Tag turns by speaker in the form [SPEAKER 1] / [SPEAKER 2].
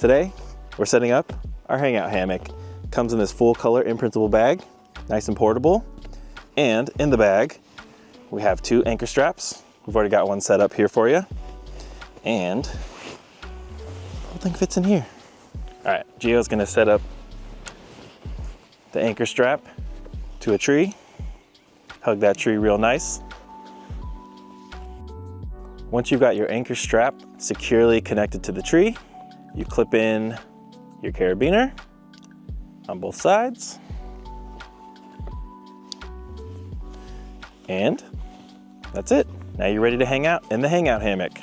[SPEAKER 1] Today, we're setting up our hangout hammock. Comes in this full color imprintable bag, nice and portable. And in the bag, we have 2 anchor straps. We've already got one set up here for you. And the whole thing fits in here. All right, Gio's gonna set up the anchor strap to a tree. Hug that tree real nice. Once you've got your anchor strap securely connected to the tree, you clip in your carabiner on both sides. And that's it. Now you're ready to hang out in the hangout hammock.